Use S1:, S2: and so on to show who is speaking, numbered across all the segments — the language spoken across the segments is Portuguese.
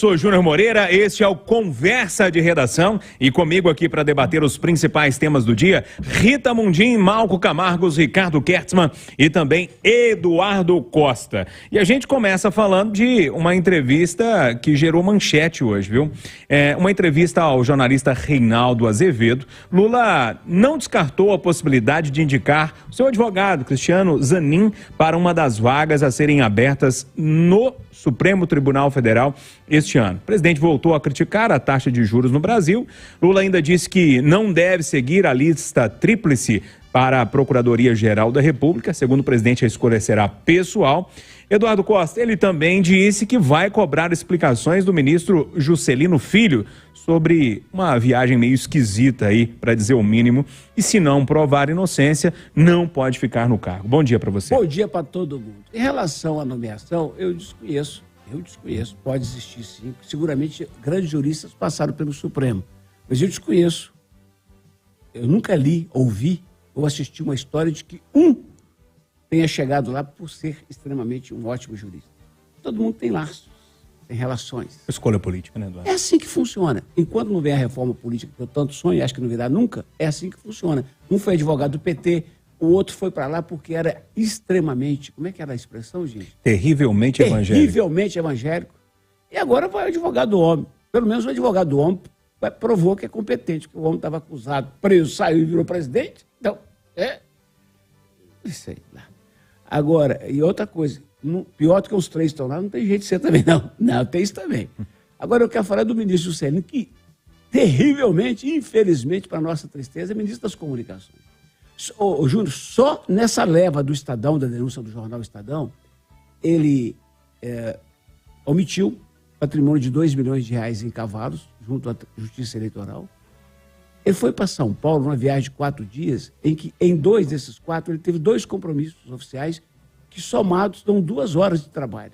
S1: sou Júnior Moreira, este é o Conversa de Redação e comigo aqui para debater os principais temas do dia, Rita Mundim, Malco Camargos, Ricardo Kertzmann e também Eduardo Costa. E a gente começa falando de uma entrevista que gerou manchete hoje, viu? Uma entrevista ao jornalista Reinaldo Azevedo. Lula não descartou a possibilidade de indicar o seu advogado, Cristiano Zanin, para uma das vagas a serem abertas no Supremo Tribunal Federal este ano. O presidente voltou a criticar a taxa de juros no Brasil. Lula ainda disse que não deve seguir a lista tríplice para a Procuradoria-Geral da República. Segundo o presidente, a escolha será pessoal. Eduardo Costa, ele também disse que vai cobrar explicações do ministro Juscelino Filho sobre uma viagem meio esquisita aí, para dizer o mínimo, e se não provar inocência, não pode ficar no cargo. Bom dia para você.
S2: Bom dia para todo mundo. Em relação à nomeação, eu desconheço, pode existir sim, seguramente grandes juristas passaram pelo Supremo, mas eu desconheço, eu nunca li, ouvi ou assisti uma história de que tenha chegado lá por ser extremamente um ótimo jurista. Todo mundo tem laços, tem relações.
S1: Escolha política, né, Eduardo?
S2: É assim que funciona. Enquanto não vem a reforma política que eu tanto sonho, acho que não virá nunca, é assim que funciona. Um foi advogado do PT, o outro foi para lá porque era extremamente, como é que era a expressão, gente?
S1: Terrivelmente evangélico.
S2: Terrivelmente evangélico. E agora vai o advogado do homem. Pelo menos o advogado do homem provou que é competente, que o homem estava acusado, preso, saiu e virou presidente. Então, isso aí. Agora, e outra coisa, pior do que os três estão lá, não tem jeito de ser também, não. Não, tem isso também. Agora eu quero falar do ministro Juscelino, que terrivelmente, infelizmente, para nossa tristeza, é ministro das Comunicações. Júnior, só nessa leva do Estadão, da denúncia do jornal Estadão, ele omitiu patrimônio de R$2 milhões em cavalos, junto à Justiça Eleitoral. Ele foi para São Paulo, numa viagem de 4 dias, em que em 2 desses 4 ele teve 2 compromissos oficiais que somados dão 2 horas de trabalho.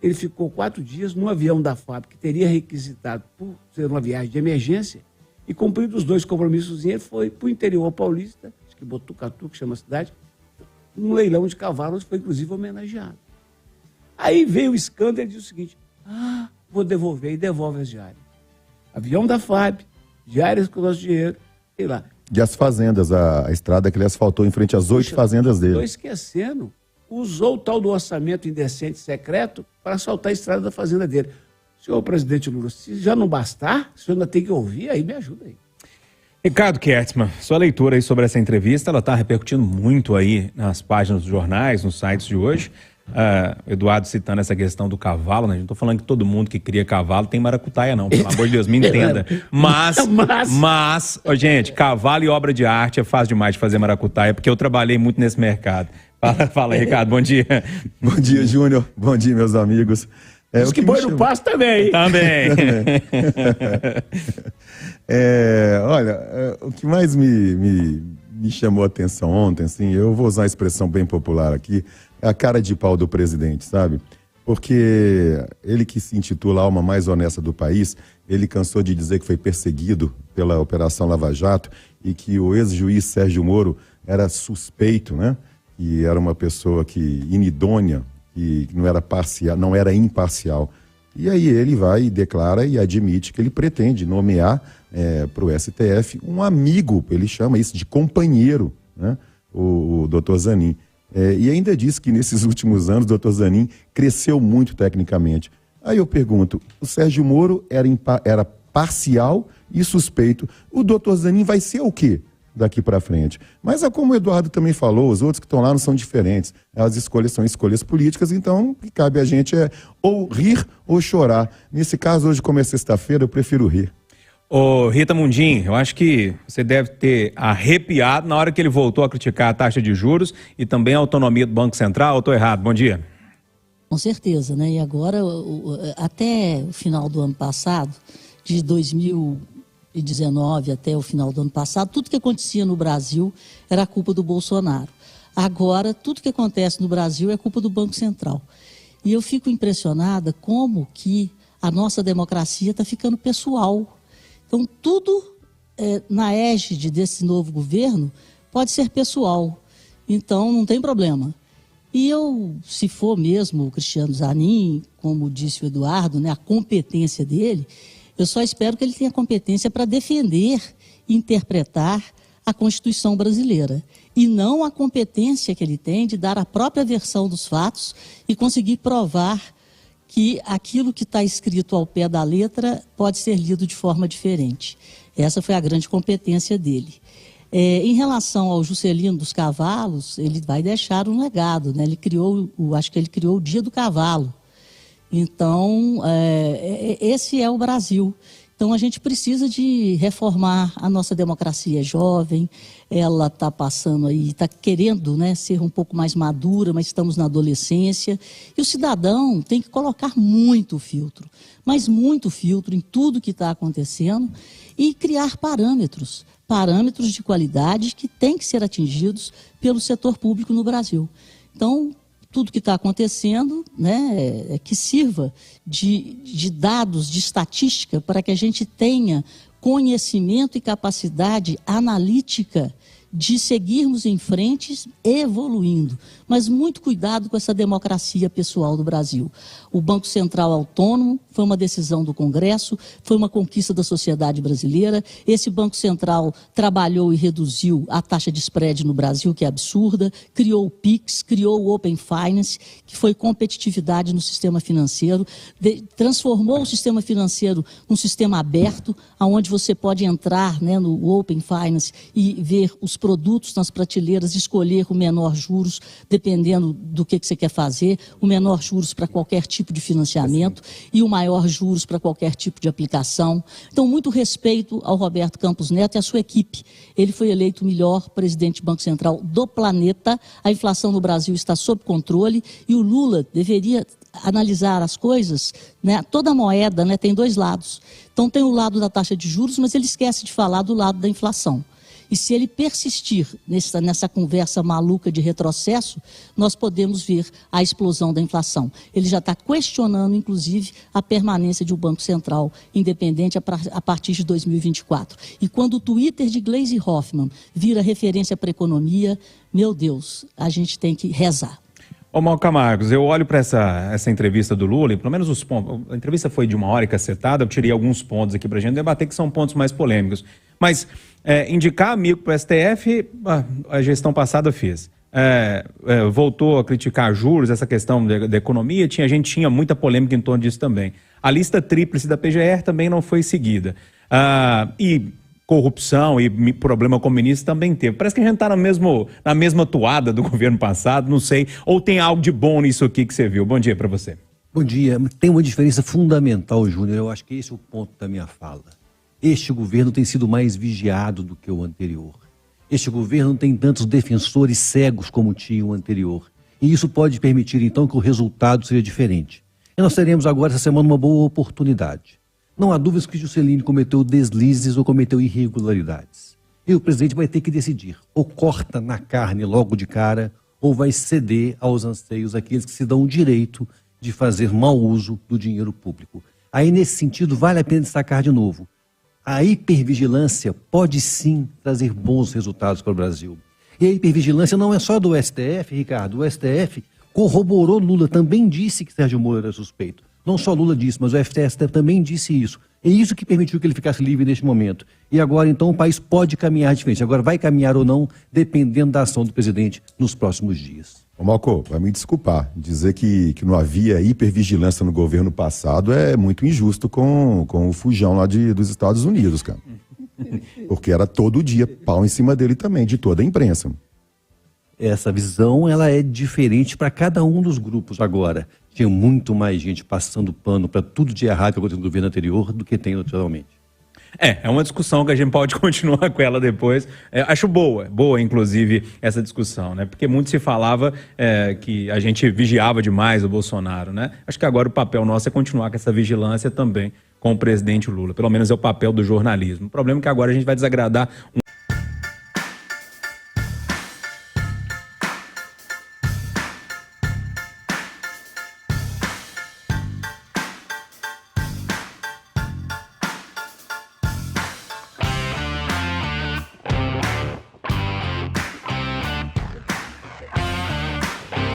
S2: Ele ficou 4 dias no avião da FAB, que teria requisitado por ser uma viagem de emergência, e cumprido os 2 compromissos, ele foi para o interior paulista, acho que Botucatu, que chama a cidade, um leilão de cavalos, foi inclusive homenageado. Aí veio o escândalo e disse o seguinte: vou devolver, e devolve as diárias. Avião da FAB, diárias com o nosso dinheiro, sei lá.
S3: E as fazendas, a estrada que ele asfaltou em frente às 8 fazendas dele.
S2: Estou esquecendo, usou o tal do orçamento indecente secreto para assaltar a estrada da fazenda dele. Senhor presidente Lula, se já não bastar, o senhor ainda tem que ouvir, aí me ajuda aí.
S1: Ricardo Kertzmann, sua leitura aí sobre essa entrevista, ela está repercutindo muito aí nas páginas dos jornais, nos sites de hoje. Eduardo citando essa questão do cavalo, né? Não estou falando que todo mundo que cria cavalo tem maracutaia, não, pelo amor de Deus, me entenda. Mas, gente, cavalo e obra de arte é fácil demais de fazer maracutaia, porque eu trabalhei muito nesse mercado. Fala aí, Ricardo, bom dia.
S3: Bom dia, Júnior. Bom dia, meus amigos.
S2: Os que boi no pasto também.
S1: Também.
S3: Olha, o que mais me chamou a atenção ontem, assim, eu vou usar uma expressão bem popular aqui, é a cara de pau do presidente, sabe? Porque ele que se intitula a alma mais honesta do país, ele cansou de dizer que foi perseguido pela Operação Lava Jato e que o ex-juiz Sérgio Moro era suspeito, né? E era uma pessoa inidônea, que não era imparcial. E aí ele vai e declara e admite que ele pretende nomear para o STF um amigo, ele chama isso de companheiro, né? O doutor Zanin. E ainda diz que nesses últimos anos o doutor Zanin cresceu muito tecnicamente. Aí eu pergunto, o Sérgio Moro era parcial e suspeito. O doutor Zanin vai ser o quê daqui para frente? Mas como o Eduardo também falou, os outros que estão lá não são diferentes. As escolhas são escolhas políticas, então o que cabe a gente é ou rir ou chorar. Nesse caso, hoje, como é sexta-feira, eu prefiro rir.
S1: Ô, Rita Mundim, eu acho que você deve ter arrepiado na hora que ele voltou a criticar a taxa de juros e também a autonomia do Banco Central. Eu estou errado? Bom dia.
S4: Com certeza, né? E agora, até o final do ano passado, de 2019 até o final do ano passado, tudo que acontecia no Brasil era culpa do Bolsonaro. Agora, tudo que acontece no Brasil é culpa do Banco Central. E eu fico impressionada como que a nossa democracia está ficando pessoal. Então, tudo na égide desse novo governo pode ser pessoal. Então, não tem problema. E se for mesmo o Cristiano Zanin, como disse o Eduardo, né, a competência dele, eu só espero que ele tenha competência para defender e interpretar a Constituição brasileira. E não a competência que ele tem de dar a própria versão dos fatos e conseguir provar que aquilo que está escrito ao pé da letra pode ser lido de forma diferente. Essa foi a grande competência dele. Em relação ao Juscelino dos Cavalos, ele vai deixar um legado, né? Acho que ele criou o Dia do Cavalo. Então, esse é o Brasil. Então, a gente precisa de reformar a nossa democracia jovem. Ela está passando aí, está querendo, né, ser um pouco mais madura, mas estamos na adolescência. E o cidadão tem que colocar muito filtro, mas muito filtro em tudo que está acontecendo e criar parâmetros de qualidade que têm que ser atingidos pelo setor público no Brasil. Então, tudo que está acontecendo, né, que sirva de dados, de estatística, para que a gente tenha conhecimento e capacidade analítica de seguirmos em frente, evoluindo. Mas muito cuidado com essa democracia pessoal do Brasil. O Banco Central autônomo foi uma decisão do Congresso, foi uma conquista da sociedade brasileira. Esse Banco Central trabalhou e reduziu a taxa de spread no Brasil, que é absurda, criou o PIX, criou o Open Finance, que foi competitividade no sistema financeiro, transformou o sistema financeiro num sistema aberto, onde você pode entrar, né, no Open Finance e ver os produtos nas prateleiras, escolher o menor juros, dependendo do que você quer fazer, o menor juros para qualquer tipo de financiamento e o maior juros para qualquer tipo de aplicação. Então, muito respeito ao Roberto Campos Neto e à sua equipe. Ele foi eleito o melhor presidente do Banco Central do planeta, a inflação no Brasil está sob controle e o Lula deveria analisar as coisas, né? Toda moeda, né, tem dois lados. Então, tem o lado da taxa de juros, mas ele esquece de falar do lado da inflação. E se ele persistir nessa conversa maluca de retrocesso, nós podemos ver a explosão da inflação. Ele já está questionando, inclusive, a permanência de um Banco Central independente a partir de 2024. E quando o Twitter de Gleisi Hoffmann vira referência para a economia, meu Deus, a gente tem que rezar.
S1: Ô, Malco Camargos, eu olho para essa entrevista do Lula, e pelo menos os pontos, a entrevista foi de 1 hora e cacetada, eu tirei alguns pontos aqui para a gente debater, que são pontos mais polêmicos. Mas indicar amigo para o STF, a gestão passada fez. Voltou a criticar juros, essa questão da economia, a gente tinha muita polêmica em torno disso também. A lista tríplice da PGR também não foi seguida. E corrupção e problema com o ministro também teve. Parece que a gente está na mesma toada do governo passado, não sei. Ou tem algo de bom nisso aqui que você viu? Bom dia para você.
S5: Bom dia. Tem uma diferença fundamental, Júnior. Eu acho que esse é o ponto da minha fala. Este governo tem sido mais vigiado do que o anterior. Este governo não tem tantos defensores cegos como tinha o anterior. E isso pode permitir, então, que o resultado seja diferente. E nós teremos agora, essa semana, uma boa oportunidade. Não há dúvidas que Juscelino cometeu deslizes ou cometeu irregularidades. E o presidente vai ter que decidir. Ou corta na carne logo de cara, ou vai ceder aos anseios daqueles que se dão o direito de fazer mau uso do dinheiro público. Aí, nesse sentido, vale a pena destacar de novo. A hipervigilância pode sim trazer bons resultados para o Brasil. E a hipervigilância não é só do STF, Ricardo. O STF corroborou Lula, também disse que Sérgio Moro era suspeito. Não só Lula disse, mas o STF também disse isso. É isso que permitiu que ele ficasse livre neste momento. E agora, então, o país pode caminhar diferente. Agora, vai caminhar ou não, dependendo da ação do presidente nos próximos dias.
S3: Ô Malco, vai me desculpar, dizer que não havia hipervigilância no governo passado é muito injusto com o fujão lá dos Estados Unidos, cara. Porque era todo dia pau em cima dele também, de toda a imprensa.
S5: Essa visão, ela é diferente para cada um dos grupos agora. Tinha muito mais gente passando pano para tudo de errado que aconteceu no governo anterior do que tem atualmente.
S1: É uma discussão que a gente pode continuar com ela depois. Acho boa, inclusive, essa discussão, né? Porque muito se falava que a gente vigiava demais o Bolsonaro, né? Acho que agora o papel nosso é continuar com essa vigilância também com o presidente Lula. Pelo menos é o papel do jornalismo. O problema é que agora a gente vai desagradar